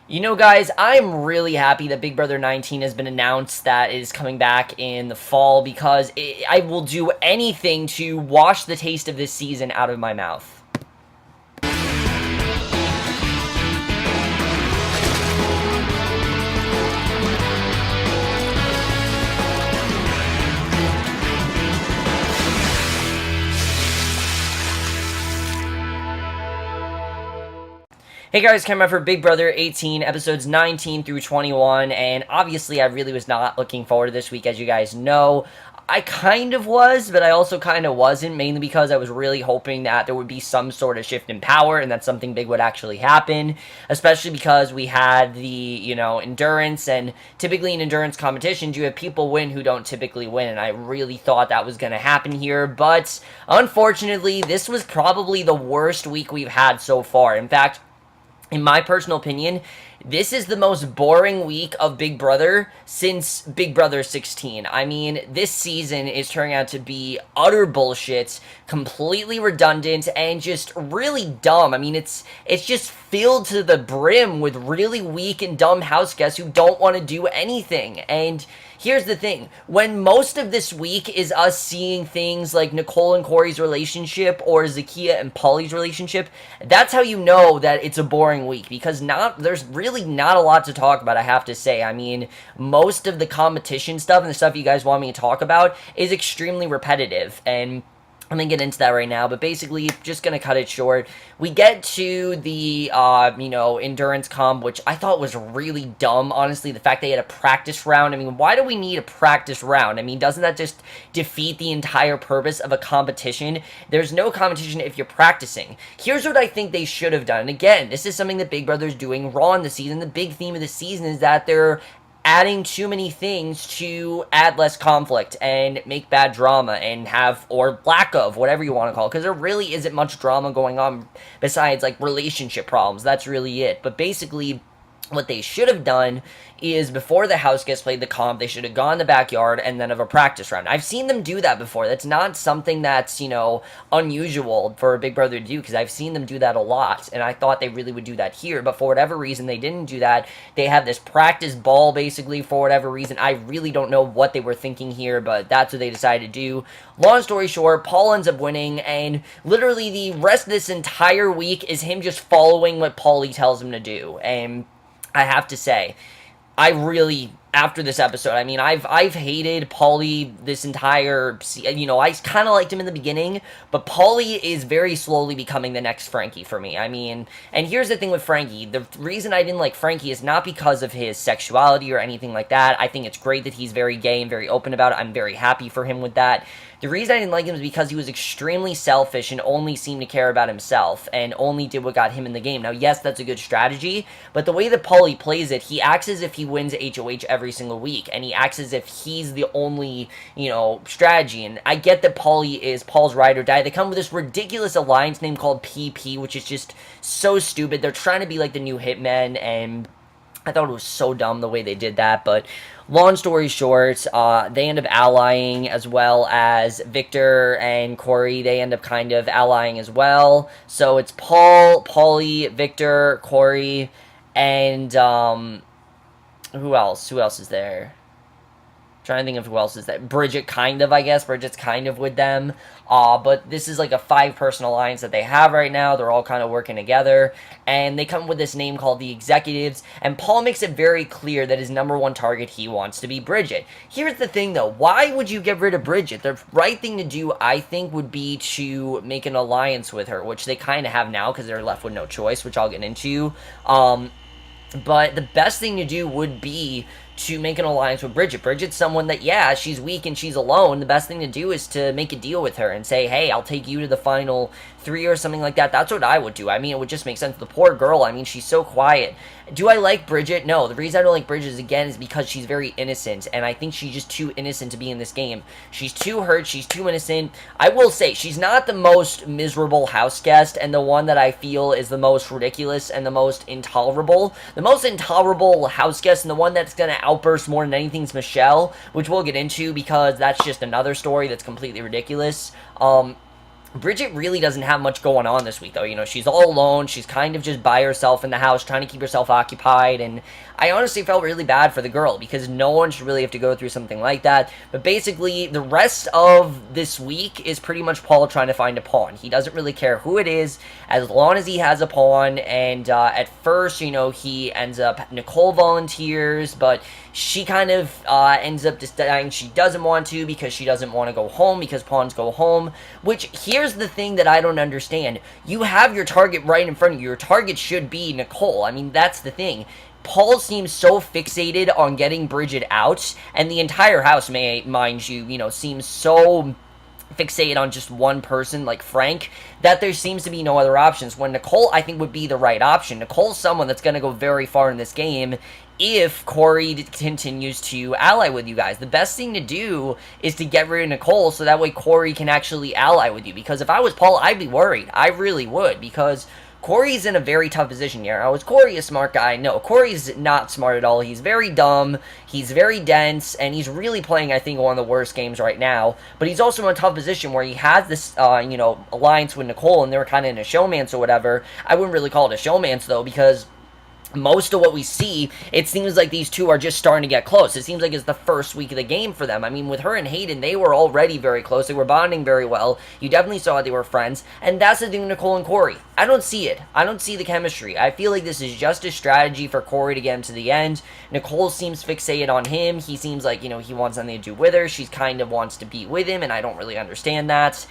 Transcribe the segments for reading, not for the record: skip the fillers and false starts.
You know, guys, I'm really happy that Big Brother 19 has been announced that it is coming back in the fall because I will do anything to wash the taste of this season out of my mouth. Hey guys, coming up for Big Brother 18, episodes 19 through 21, and obviously I really was not looking forward to this week, as you guys know. I kind of was, but I also kind of wasn't, mainly because I was really hoping that there would be some sort of shift in power and that something big would actually happen, especially because we had the, endurance, and typically in endurance competitions, you have people win who don't typically win, and I really thought that was going to happen here, but unfortunately, this was probably the worst week we've had so far. In fact, in my personal opinion, this is the most boring week of Big Brother since Big Brother 16. I mean, this season is turning out to be utter bullshit, completely redundant, and just really dumb. I mean, it's just filled to the brim with really weak and dumb house guests who don't want to do anything. And here's the thing, when most of this week is us seeing things like Nicole and Corey's relationship or Zakiya and Paulie's relationship, that's how you know that it's a boring week, because there's really not a lot to talk about, I have to say. I mean, most of the competition stuff and the stuff you guys want me to talk about is extremely repetitive, and I'm going to get into that right now, but basically, just going to cut it short. We get to the, endurance comp, which I thought was really dumb, honestly. The fact they had a practice round. I mean, why do we need a practice round? I mean, doesn't that just defeat the entire purpose of a competition? There's no competition if you're practicing. Here's what I think they should have done. And again, this is something that Big Brother's doing wrong this season. The big theme of the season is that they're adding too many things to add less conflict and make bad drama and have, or lack of, whatever you want to call it, because there really isn't much drama going on besides, like, relationship problems. That's really it. But basically, what they should have done is, before the house guests played the comp, they should have gone in the backyard and then have a practice round. I've seen them do that before. That's not something that's, unusual for a Big Brother to do, because I've seen them do that a lot, and I thought they really would do that here, but for whatever reason, they didn't do that. They have this practice ball, basically, for whatever reason. I really don't know what they were thinking here, but that's what they decided to do. Long story short, Paul ends up winning, and literally the rest of this entire week is him just following what Paulie tells him to do, and I have to say, I really, after this episode, I mean, I've hated Paulie this entire, I kind of liked him in the beginning, but Paulie is very slowly becoming the next Frankie for me. I mean, and here's the thing with Frankie. The reason I didn't like Frankie is not because of his sexuality or anything like that. I think it's great that he's very gay and very open about it. I'm very happy for him with that. The reason I didn't like him is because he was extremely selfish and only seemed to care about himself and only did what got him in the game. Now, yes, that's a good strategy, but the way that Paulie plays it, he acts as if he wins HOH every single week, and he acts as if he's the only, strategy. And I get that Paulie is Paul's ride or die. They come with this ridiculous alliance name called PP, which is just so stupid. They're trying to be like the new Hitmen, and I thought it was so dumb the way they did that, but long story short, they end up allying, as well as Victor and Corey. They end up kind of allying as well. So it's Paul, Paulie, Victor, Corey, and who else? Who else is there? Trying to think of who else is that. Bridget, kind of, I guess. Bridget's kind of with them. But this is like a 5-person alliance that they have right now. They're all kind of working together. And they come with this name called the Executives. And Paul makes it very clear that his number one target, he wants to be Bridget. Here's the thing, though. Why would you get rid of Bridget? The right thing to do, I think, would be to make an alliance with her, which they kind of have now because they're left with no choice, which I'll get into. But the best thing to do would be to make an alliance with Bridget. Bridget's someone that, yeah, she's weak and she's alone. The best thing to do is to make a deal with her and say, hey, I'll take you to the final 3 or something like that. That's what I would do. I mean, it would just make sense. The poor girl, I mean, she's so quiet. Do I like Bridget? No. The reason I don't like Bridget, again, is because she's very innocent, and I think she's just too innocent to be in this game. She's too hurt. She's too innocent. I will say, she's not the most miserable house guest, and the one that I feel is the most ridiculous and the most intolerable. The most intolerable house guest, and the one that's going to outburst more than anything, is Michelle, which we'll get into because that's just another story that's completely ridiculous. Bridget really doesn't have much going on this week, though. You know, she's all alone. She's kind of just by herself in the house, trying to keep herself occupied. And I honestly felt really bad for the girl because no one should really have to go through something like that. But basically, the rest of this week is pretty much Paul trying to find a pawn. He doesn't really care who it is as long as he has a pawn. And at first, you know, he ends up, Nicole volunteers, but she kind of ends up deciding she doesn't want to because she doesn't want to go home because pawns go home, which here's the thing that I don't understand. You have your target right in front of you. Your target should be Nicole. I mean, that's the thing. Paul seems so fixated on getting Bridget out, and the entire house, mind you, you know, seems so fixated on just one person like Frank that there seems to be no other options, when Nicole I think would be the right option. Nicole's someone that's going to go very far in this game if Corey continues to ally with you guys. The best thing to do is to get rid of Nicole so that way Corey can actually ally with you, because if I was Paul, I'd be worried. I really would, because Corey's in a very tough position here. Now, is Corey a smart guy? No, Corey's not smart at all. He's very dumb, he's very dense, and he's really playing, I think, one of the worst games right now. But he's also in a tough position where he has this, you know, alliance with Nicole, and they're kind of in a showmance or whatever. I wouldn't really call it a showmance, though, because most of what we see, it seems like these two are just starting to get close. It seems like it's the first week of the game for them. I mean, with her and Hayden, they were already very close. They were bonding very well. You definitely saw they were friends. And that's the thing with Nicole and Corey. I don't see it. I don't see the chemistry. I feel like this is just a strategy for Corey to get him to the end. Nicole seems fixated on him. He seems like, you know, he wants something to do with her. She kind of wants to be with him, and I don't really understand that.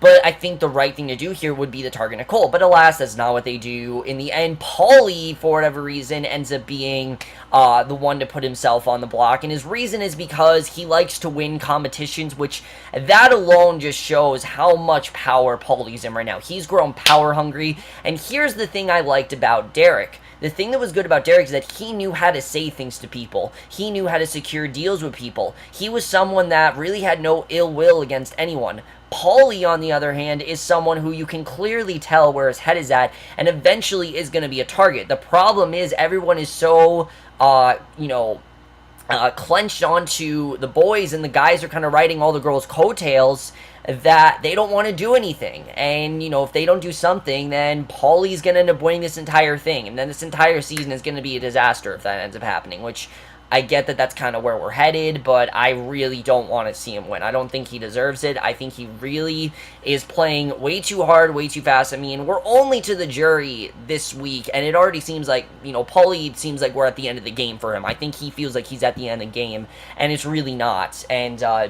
But I think the right thing to do here would be to target Nicole. But alas, that's not what they do. In the end, Paulie, for whatever reason, ends up being the one to put himself on the block. And his reason is because he likes to win competitions, which that alone just shows how much power Paulie's in right now. He's grown power hungry. And here's the thing I liked about Derek. The thing that was good about Derek is that he knew how to say things to people. He knew how to secure deals with people. He was someone that really had no ill will against anyone. Paulie, on the other hand, is someone who you can clearly tell where his head is at and eventually is going to be a target. The problem is everyone is so, clenched onto the boys, and the guys are kind of riding all the girls' coattails that they don't want to do anything. And, you know, if they don't do something, then Paulie's going to end up winning this entire thing. And then this entire season is going to be a disaster if that ends up happening, which I get that that's kind of where we're headed, but I really don't want to see him win. I don't think he deserves it. I think he really is playing way too hard, way too fast. I mean, we're only to the jury this week, and it already seems like, you know, Paulie seems like we're at the end of the game for him. I think he feels like he's at the end of the game, and it's really not. And,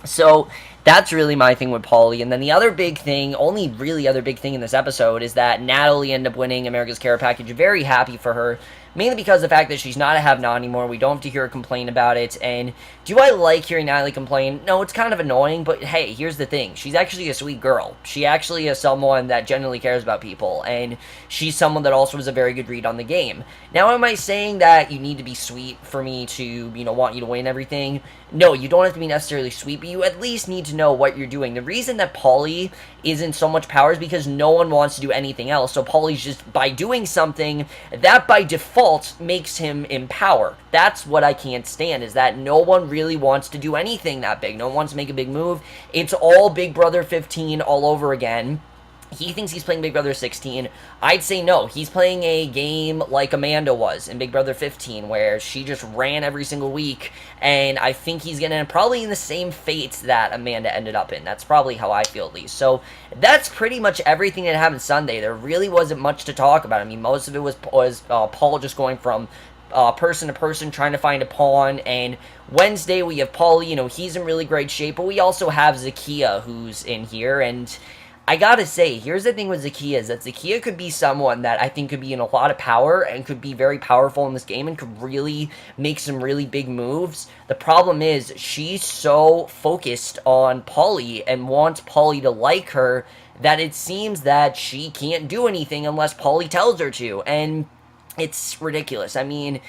so that's really my thing with Paulie. And then the other big thing, only really other big thing in this episode, is that Natalie ended up winning America's Care Package. Very happy for her. Mainly because of the fact that she's not a have-not anymore. We don't have to hear her complain about it. And do I like hearing Natalie complain? No, it's kind of annoying, but hey, here's the thing. She's actually a sweet girl. She actually is someone that genuinely cares about people. And she's someone that also has a very good read on the game. Now, am I saying that you need to be sweet for me to, you know, want you to win everything? No, you don't have to be necessarily sweet, but you at least need to know what you're doing. The reason that Paulie isn't so much power is because no one wants to do anything else. So Paulie's just, by doing something, that by default makes him in power. That's what I can't stand, is that no one really wants to do anything that big. No one wants to make a big move. It's all Big Brother 15 all over again. He thinks he's playing Big Brother 16. I'd say no. He's playing a game like Amanda was in Big Brother 15, where she just ran every single week, and I think he's going to probably in the same fate that Amanda ended up in. That's probably how I feel, at least. So that's pretty much everything that happened Sunday. There really wasn't much to talk about. I mean, most of it was Paul just going from person to person trying to find a pawn, and Wednesday we have Paulie. You know, he's in really great shape, but we also have Zakiya, who's in here, and I gotta say, here's the thing with Zakiya, is that Zakiya could be someone that I think could be in a lot of power and could be very powerful in this game and could really make some really big moves. The problem is, she's so focused on Paulie and wants Paulie to like her that it seems that she can't do anything unless Paulie tells her to, and it's ridiculous. I mean,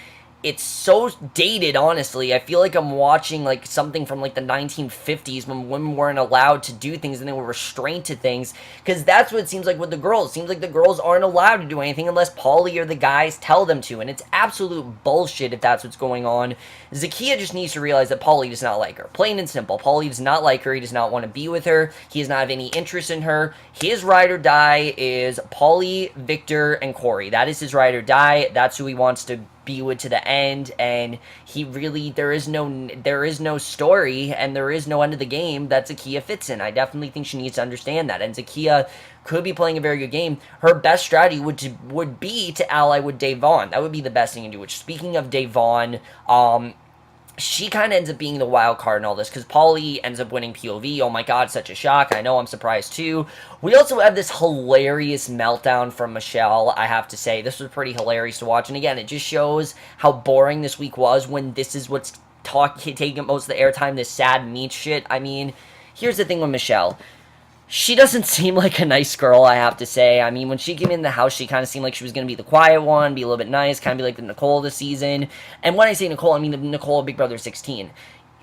it's so dated, honestly. I feel like I'm watching like something from like the 1950s when women weren't allowed to do things and they were restrained to things, because that's what it seems like with the girls. It seems like the girls aren't allowed to do anything unless Paulie or the guys tell them to, and it's absolute bullshit if that's what's going on. Zakiya just needs to realize that Paulie does not like her. Plain and simple. Paulie does not like her. He does not want to be with her. He does not have any interest in her. His ride or die is Paulie, Victor, and Corey. That is his ride or die. That's who he wants to be with to the end, and he really, there is no story and there is no end of the game that Zakiya fits in. I definitely think she needs to understand that, and Zakiya could be playing a very good game. Her best strategy would be to ally with Devon. That would be the best thing to do. Which, speaking of Devon, she kind of ends up being the wild card in all this, because Paulie ends up winning POV. Oh my god, such a shock. I know, I'm surprised too. We also have this hilarious meltdown from Michelle, I have to say. This was pretty hilarious to watch, and again, it just shows how boring this week was when this is what's taking most of the airtime, this sad meat shit. I mean, here's the thing with Michelle. She doesn't seem like a nice girl, I have to say. I mean, when she came in the house, she kind of seemed like she was going to be the quiet one, be a little bit nice, kind of be like the Nicole this season. And when I say Nicole, I mean the Nicole of Big Brother 16.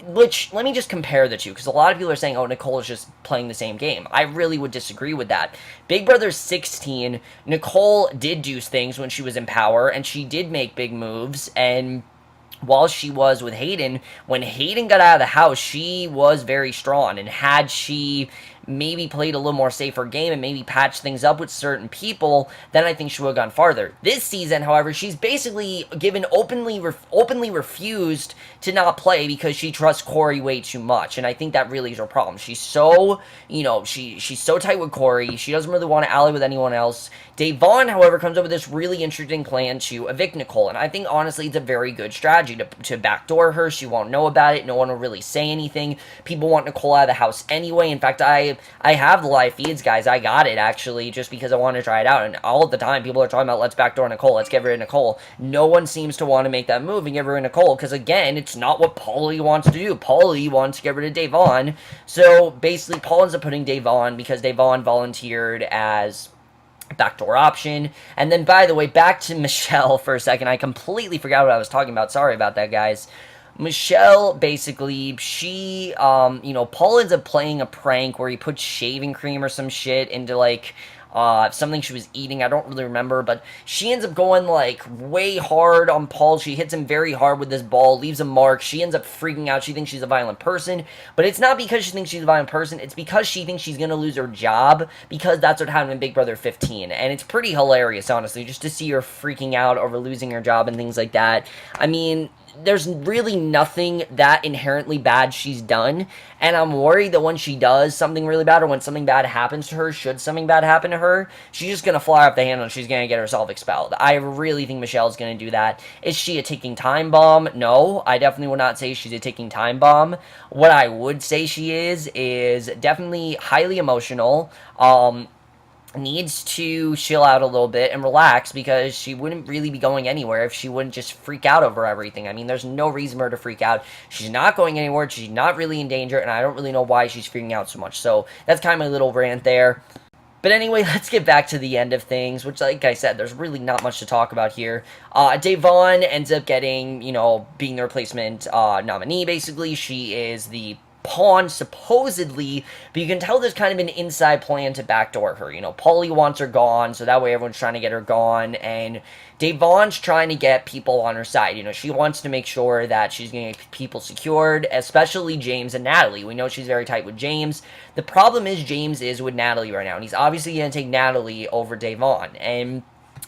Which, let me just compare the two, because a lot of people are saying, oh, Nicole is just playing the same game. I really would disagree with that. Big Brother 16, Nicole did do things when she was in power, and she did make big moves, and while she was with Hayden, when Hayden got out of the house, she was very strong, and had she maybe played a little more safer game and maybe patched things up with certain people, then I think she would have gone farther. This season, however, she's basically given openly refused to not play because she trusts Corey way too much, and I think that really is her problem. She's so, she's so tight with Corey. She doesn't really want to ally with anyone else. Devon, however, comes up with this really interesting plan to evict Nicole, and I think, honestly, it's a very good strategy to backdoor her. She won't know about it. No one will really say anything. People want Nicole out of the house anyway. In fact, I have the live feeds, guys. I got it, actually, just because I wanted to try it out. And all the time, people are talking about, let's backdoor Nicole. Let's get rid of Nicole. No one seems to want to make that move and get rid of Nicole, because, again, it's not what Paulie wants to do. Paulie wants to get rid of Devon. So, basically, Paul ends up putting Devon because Devon volunteered as backdoor option. And then, by the way, back to Michelle for a second. I completely forgot what I was talking about. Sorry about that, guys. Michelle, basically, she, Paul ends up playing a prank where he puts shaving cream or some shit into, like, something she was eating. I don't really remember, but she ends up going, like, way hard on Paul. She hits him very hard with this ball, leaves a mark. She ends up freaking out. She thinks she's a violent person, but it's not because she thinks she's a violent person. It's because she thinks she's gonna lose her job, because that's what happened in Big Brother 15, and it's pretty hilarious, honestly, just to see her freaking out over losing her job and things like that. I mean, there's really nothing that inherently bad she's done, and I'm worried that when she does something really bad, or when something bad happens to her, should something bad happen to her, she's just gonna fly off the handle and she's gonna get herself expelled. I really think Michelle's gonna do that. Is she a ticking time bomb? No, I definitely would not say she's a ticking time bomb. What I would say she is definitely highly emotional, needs to chill out a little bit and relax, because she wouldn't really be going anywhere if she wouldn't just freak out over everything. I mean, there's no reason for her to freak out. She's not going anywhere. She's not really in danger, and I don't really know why she's freaking out so much. So that's kind of my little rant there. But anyway, let's get back to the end of things, which, like I said, there's really not much to talk about here. Devon ends up getting, being the replacement nominee, basically. She is the pawn, supposedly, but you can tell there's kind of an inside plan to backdoor her. Paulie wants her gone, so that way everyone's trying to get her gone, and Devon's trying to get people on her side. She wants to make sure that she's going to get people secured, especially James and Natalie. We know she's very tight with James. The problem is James is with Natalie right now, and he's obviously going to take Natalie over Devon, and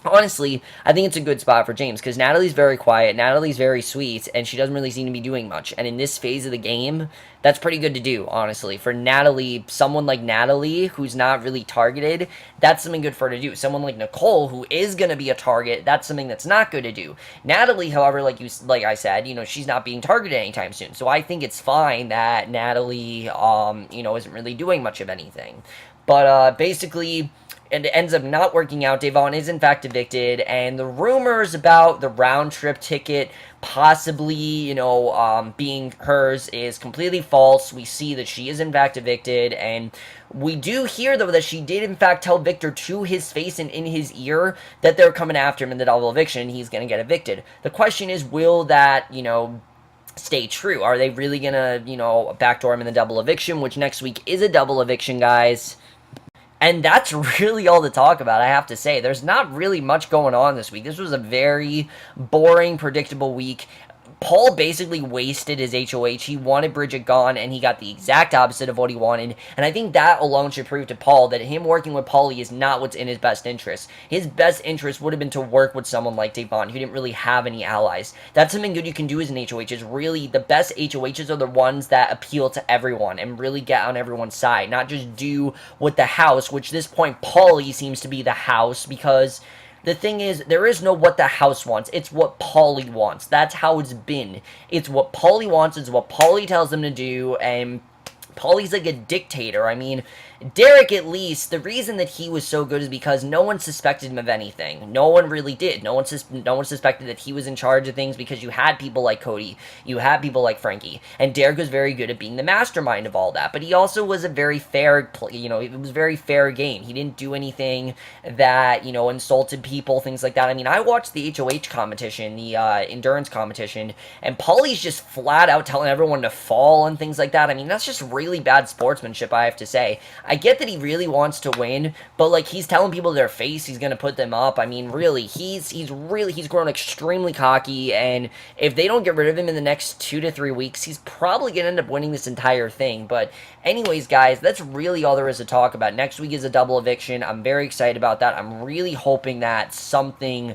honestly, I think it's a good spot for James, because Natalie's very quiet, Natalie's very sweet, and she doesn't really seem to be doing much. And in this phase of the game, that's pretty good to do, honestly. For Natalie, someone like Natalie, who's not really targeted, that's something good for her to do. Someone like Nicole, who is going to be a target, that's something that's not good to do. Natalie, however, like I said, she's not being targeted anytime soon. So I think it's fine that Natalie, isn't really doing much of anything. But, basically, and it ends up not working out. Devon is in fact evicted, and the rumors about the round trip ticket possibly, being hers is completely false. We see that she is in fact evicted, and we do hear, though, that she did in fact tell Victor to his face and in his ear that they're coming after him in the double eviction, and he's going to get evicted. The question is, will that, stay true? Are they really going to, backdoor him in the double eviction, which next week is a double eviction, guys? And that's really all to talk about, I have to say. There's not really much going on this week. This was a very boring, predictable week. Paul basically wasted his HOH. He wanted Bridget gone, and he got the exact opposite of what he wanted. And I think that alone should prove to Paul that him working with Paulie is not what's in his best interest. His best interest would have been to work with someone like Devon, who didn't really have any allies. That's something good you can do as an HOH, is really, the best HOHs are the ones that appeal to everyone and really get on everyone's side, not just do what the house, which at this point, Paulie seems to be the house, because the thing is, there is no what the house wants. It's what Paulie wants. That's how it's been. It's what Paulie wants. It's what Paulie tells them to do, and Paulie's like a dictator. I mean, Derek, at least, the reason that he was so good is because no one suspected him of anything. No one really did. No one suspected that he was in charge of things, because you had people like Cody, you had people like Frankie, and Derek was very good at being the mastermind of all that. But he also was a very fair, it was a very fair game. He didn't do anything that, insulted people, things like that. I mean, I watched the HOH competition, the endurance competition, and Paulie's just flat out telling everyone to fall and things like that. I mean, that's just really bad sportsmanship, I have to say. I get that he really wants to win, but, like, he's telling people to their face he's going to put them up. I mean, really, he's grown extremely cocky, and if they don't get rid of him in the next 2 to 3 weeks, he's probably going to end up winning this entire thing. But anyways, guys, that's really all there is to talk about. Next week is a double eviction. I'm very excited about that. I'm really hoping that something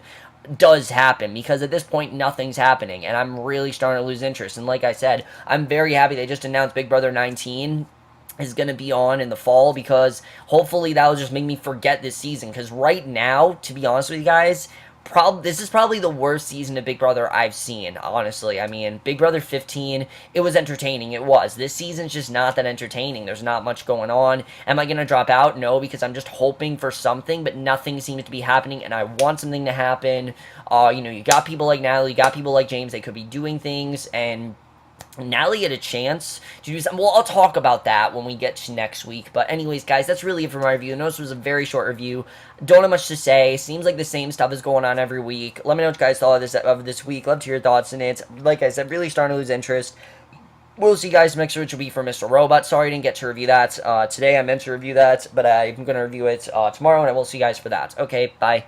does happen, because at this point nothing's happening, and I'm really starting to lose interest. And like I said, I'm very happy they just announced Big Brother 19 is going to be on in the fall, because hopefully that will just make me forget this season. Because right now, to be honest with you guys, this is probably the worst season of Big Brother I've seen, honestly. I mean, Big Brother 15, it was entertaining, it was. This season's just not that entertaining. There's not much going on. Am I going to drop out? No, because I'm just hoping for something, but nothing seems to be happening, and I want something to happen. You got people like Natalie, you got people like James, they could be doing things, and Natalie had a chance to do something. Well, I'll talk about that when we get to next week. But anyways, guys, that's really it for my review. Notice it was a very short review. Don't have much to say. Seems like the same stuff is going on every week. Let me know what you guys thought of this week. Love to hear your thoughts in it. Like I said, really starting to lose interest. We'll see you guys next week, which will be for Mr. Robot. Sorry I didn't get to review that today. I meant to review that, but I'm going to review it tomorrow, and I will see you guys for that. Okay, bye.